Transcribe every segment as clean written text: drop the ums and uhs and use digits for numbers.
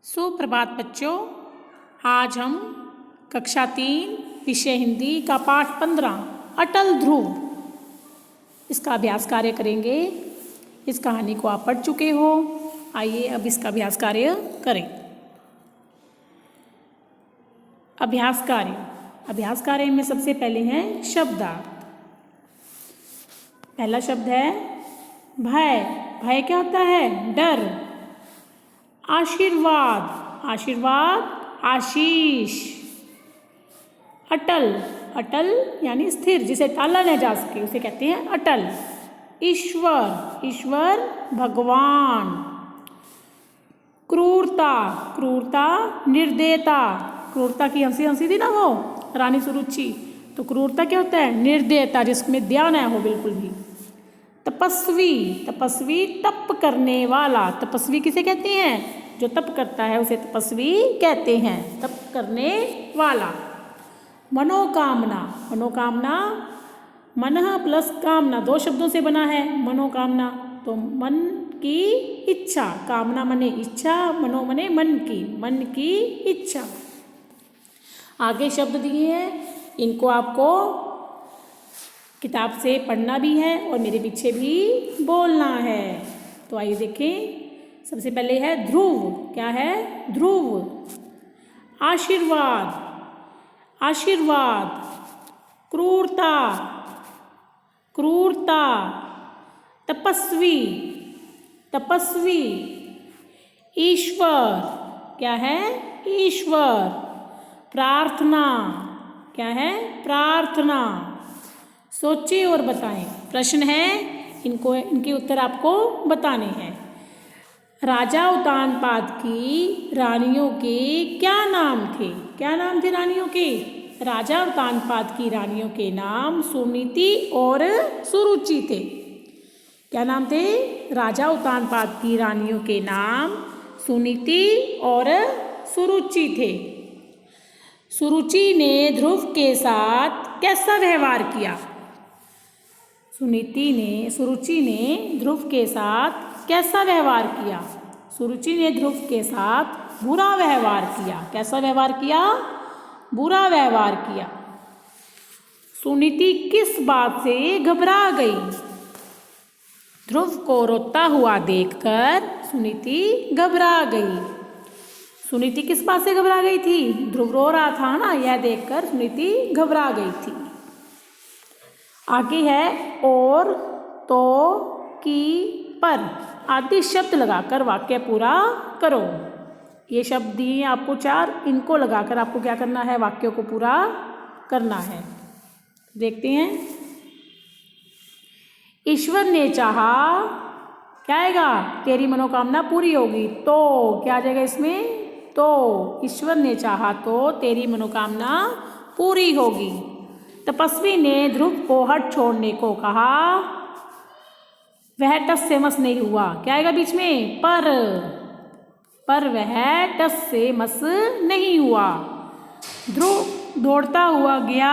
सुप्रभात बच्चों, आज हम कक्षा 3 विषय हिंदी का पाठ 15 अटल ध्रुव इसका अभ्यास कार्य करेंगे। इस कहानी को आप पढ़ चुके हो। आइए अब इसका अभ्यास कार्य करें। अभ्यास कार्य में सबसे पहले हैं शब्दार्थ। पहला शब्द है भय। भय क्या होता है? डर। आशीर्वाद। आशीर्वाद आशीष। अटल। अटल यानी स्थिर, जिसे टाला न जा सके उसे कहते हैं अटल। ईश्वर। ईश्वर भगवान। क्रूरता। क्रूरता निर्दयता। क्रूरता की हंसी हंसी थी ना वो रानी सुरुचि, तो क्रूरता क्या होता है? निर्दयता, जिसमें दया न हो बिल्कुल भी। तपस्वी। तपस्वी तप करने वाला। तपस्वी किसे कहते हैं? जो तप करता है उसे तपस्वी कहते हैं, तप करने वाला। मनोकामना। मनोकामना मनः प्लस कामना, दो शब्दों से बना है मनोकामना। तो मन की इच्छा, कामना मने इच्छा, मनो मने मन की इच्छा। आगे शब्द दिए हैं, इनको आपको किताब से पढ़ना भी है और मेरे पीछे भी बोलना है। तो आइए देखें। सबसे पहले है ध्रुव। क्या है? ध्रुव। आशीर्वाद। आशीर्वाद। क्रूरता। क्रूरता। तपस्वी। तपस्वी। ईश्वर। क्या है? ईश्वर। प्रार्थना। क्या है? प्रार्थना। सोचिए और बताएं। प्रश्न है, इनके उत्तर आपको बताने हैं। राजा उत्तानपाद की रानियों के क्या नाम थे? क्या नाम थे रानियों के? राजा उत्तानपाद की रानियों के नाम सुनीति और सुरुचि थे। क्या नाम थे? राजा उत्तानपाद की रानियों के नाम सुनीति और सुरुचि थे। सुरुचि ने ध्रुव के साथ कैसा व्यवहार किया? सुरुचि ने ध्रुव के साथ कैसा व्यवहार किया? सुरुचि ने ध्रुव के साथ बुरा व्यवहार किया। कैसा व्यवहार किया? बुरा व्यवहार किया। सुनीति किस बात से घबरा गई? ध्रुव को रोता हुआ देखकर सुनीति घबरा गई। सुनीति किस बात से घबरा गई थी? ध्रुव रो रहा था ना, यह देखकर सुनीति घबरा गई थी। आगे है और, तो, की, पर आदि शब्द लगाकर वाक्य पूरा करो। ये शब्द दिए आपको 4, इनको लगाकर आपको क्या करना है? वाक्यों को पूरा करना है। देखते हैं। ईश्वर ने चाहा, क्या आएगा? तेरी मनोकामना पूरी होगी। तो क्या आ जाएगा इसमें? तो ईश्वर ने चाहा तो तेरी मनोकामना पूरी होगी। तपस्वी ने ध्रुव को हठ छोड़ने को कहा, वह टस से मस नहीं हुआ। क्या आएगा बीच में? पर वह टस से मस नहीं हुआ। ध्रुव दौड़ता हुआ गया,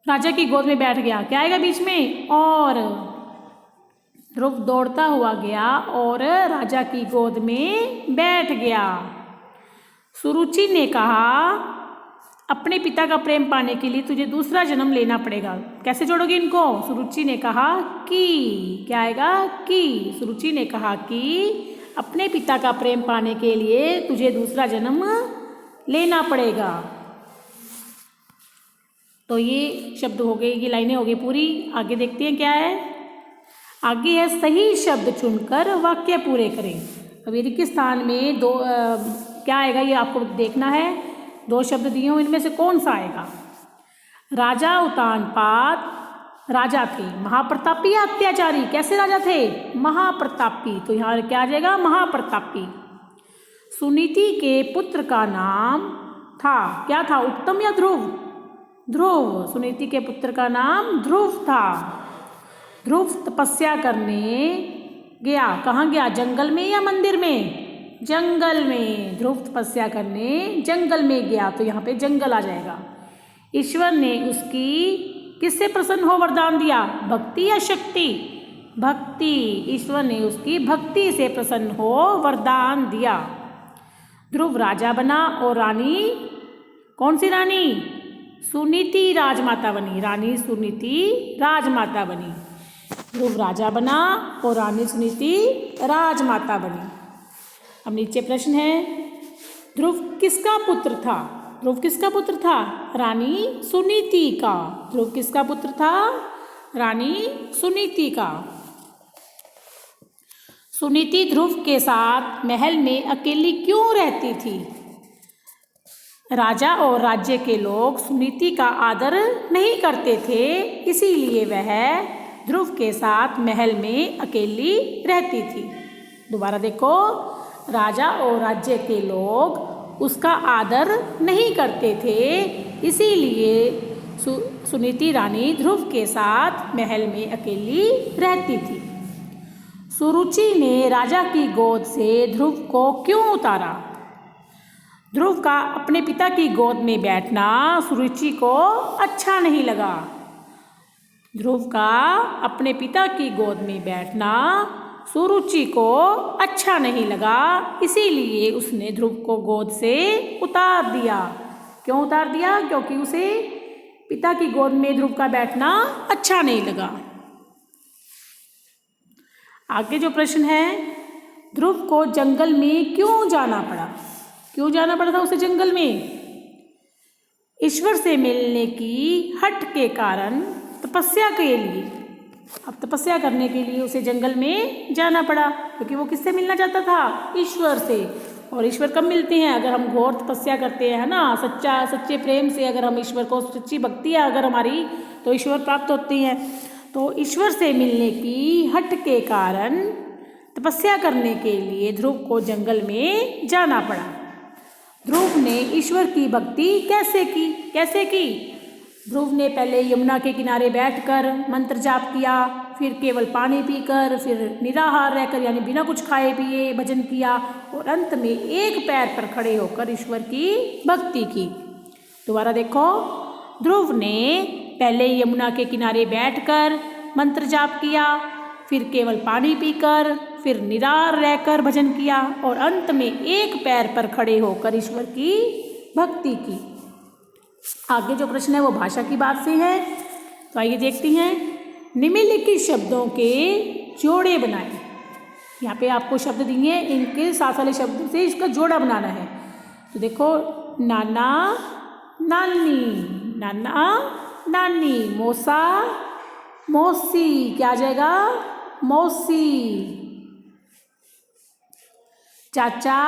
राजा की गोद में बैठ गया। क्या आएगा बीच में? और। ध्रुव दौड़ता हुआ गया और राजा की गोद में बैठ गया। सुरुचि ने कहा, अपने पिता का प्रेम पाने के लिए तुझे दूसरा जन्म लेना पड़ेगा। कैसे जोड़ोगे इनको? सुरुचि ने कहा कि, क्या आएगा? कि। सुरुचि ने कहा कि अपने पिता का प्रेम पाने के लिए तुझे दूसरा जन्म लेना पड़ेगा। तो ये शब्द हो गए, ये लाइनें हो गई पूरी। आगे देखते हैं क्या है। आगे है सही शब्द चुनकर वाक्य पूरे करें। अब ये रिक्त स्थान में दो क्या आएगा ये आपको देखना है। 2 शब्द दिए हो, इनमें से कौन सा आएगा? राजा उत्तानपाद राजा थे, महाप्रतापी या अत्याचारी? कैसे राजा थे? महाप्रतापी। तो यहाँ क्या आ जाएगा? महाप्रतापी। सुनीति के पुत्र का नाम था, क्या था? उत्तम या ध्रुव? ध्रुव। सुनीति के पुत्र का नाम ध्रुव था। ध्रुव तपस्या करने गया। कहाँ गया? जंगल में या मंदिर में? जंगल में। ध्रुव तपस्या करने जंगल में गया, तो यहाँ पे जंगल आ जाएगा। ईश्वर ने उसकी किससे प्रसन्न हो वरदान दिया? भक्ति या शक्ति? भक्ति, ईश्वर ने उसकी भक्ति से प्रसन्न हो वरदान दिया। ध्रुव राजा बना और रानी, कौन सी रानी? सुनीति राजमाता बनी। रानी सुनीति राजमाता बनी। ध्रुव राजा बना और रानी सुनीति राजमाता बनी। अब नीचे प्रश्न है, ध्रुव किसका पुत्र था? ध्रुव किसका पुत्र था? रानी सुनीति का। ध्रुव किसका पुत्र था? रानी सुनीति का। सुनीति ध्रुव के साथ महल में अकेली क्यों रहती थी? राजा और राज्य के लोग सुनीति का आदर नहीं करते थे, इसीलिए वह ध्रुव के साथ महल में अकेली रहती थी। दोबारा देखो, राजा और राज्य के लोग उसका आदर नहीं करते थे, इसीलिए सुनीति रानी ध्रुव के साथ महल में अकेली रहती थी। सुरुचि ने राजा की गोद से ध्रुव को क्यों उतारा? ध्रुव का अपने पिता की गोद में बैठना सुरुचि को अच्छा नहीं लगा। ध्रुव का अपने पिता की गोद में बैठना सुरुचि को अच्छा नहीं लगा, इसीलिए उसने ध्रुव को गोद से उतार दिया। क्यों उतार दिया? क्योंकि उसे पिता की गोद में ध्रुव का बैठना अच्छा नहीं लगा। आगे जो प्रश्न है, ध्रुव को जंगल में क्यों जाना पड़ा? क्यों जाना पड़ा था उसे जंगल में? ईश्वर से मिलने की हट के कारण, तपस्या के लिए। अब तपस्या करने के लिए उसे जंगल में जाना पड़ा, क्योंकि वो किससे मिलना चाहता था? ईश्वर से। और ईश्वर कब मिलते हैं? अगर हम घोर तपस्या करते हैं, है ना, सच्चे प्रेम से अगर हम ईश्वर को, सच्ची भक्ति है अगर हमारी, तो ईश्वर प्राप्त होती हैं। तो ईश्वर से मिलने की हट के कारण तपस्या करने के लिए ध्रुव को जंगल में जाना पड़ा। ध्रुव ने ईश्वर की भक्ति कैसे की? ध्रुव ने पहले यमुना के किनारे बैठकर मंत्र जाप किया, फिर केवल पानी पीकर, फिर निराहार रहकर यानी बिना कुछ खाए पिए भजन किया, और अंत में एक पैर पर खड़े होकर ईश्वर की भक्ति की। दोबारा देखो, ध्रुव ने पहले यमुना के किनारे बैठकर मंत्र जाप किया, फिर केवल पानी पीकर, फिर निराहार रहकर भजन किया, और अंत में एक पैर पर खड़े होकर ईश्वर की भक्ति की। आगे जो प्रश्न है वो भाषा की बात से है, तो आइए देखते हैं। निम्नलिखित शब्दों के जोड़े बनाएं। यहाँ पे आपको शब्द दिए, इनके साथ वाले शब्द से इसका जोड़ा बनाना है। तो देखो, नाना नानी, नाना नानी, मौसा मौसी, क्या आ जाएगा? मौसी। चाचा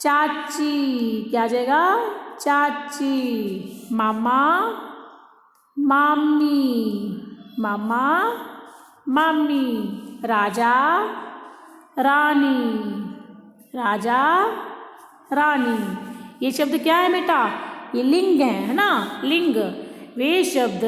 चाची, क्या आ जाएगा? चाची। मामा मामी, मामा मामी। राजा रानी, राजा रानी। ये शब्द क्या है बेटा? ये लिंग है ना, लिंग। वे शब्द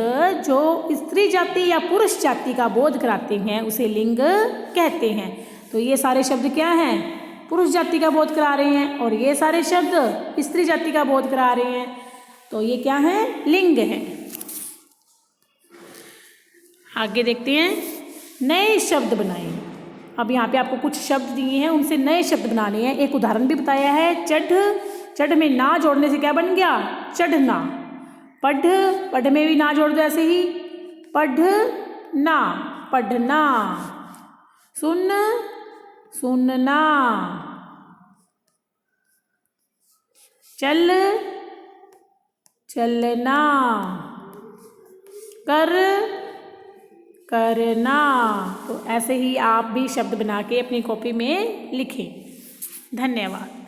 जो स्त्री जाति या पुरुष जाति का बोध कराते हैं उसे लिंग कहते हैं। तो ये सारे शब्द क्या हैं? पुरुष जाति का बोध करा रहे हैं, और ये सारे शब्द स्त्री जाति का बोध करा रहे हैं, तो ये क्या है? लिंग है। आगे देखते हैं, नए शब्द बनाएं। अब यहाँ पे आपको कुछ शब्द दिए हैं, उनसे नए शब्द बनाने हैं। एक उदाहरण भी बताया है, चढ़। चढ़ में ना जोड़ने से क्या बन गया? चढ़ना। पढ़, पढ़ में भी ना जोड़ दो ऐसे ही, पढ़ना, पढ़ना। सुन, सुनना। चल, चलना। कर, करना। तो ऐसे ही आप भी शब्द बना के अपनी कॉपी में लिखें। धन्यवाद।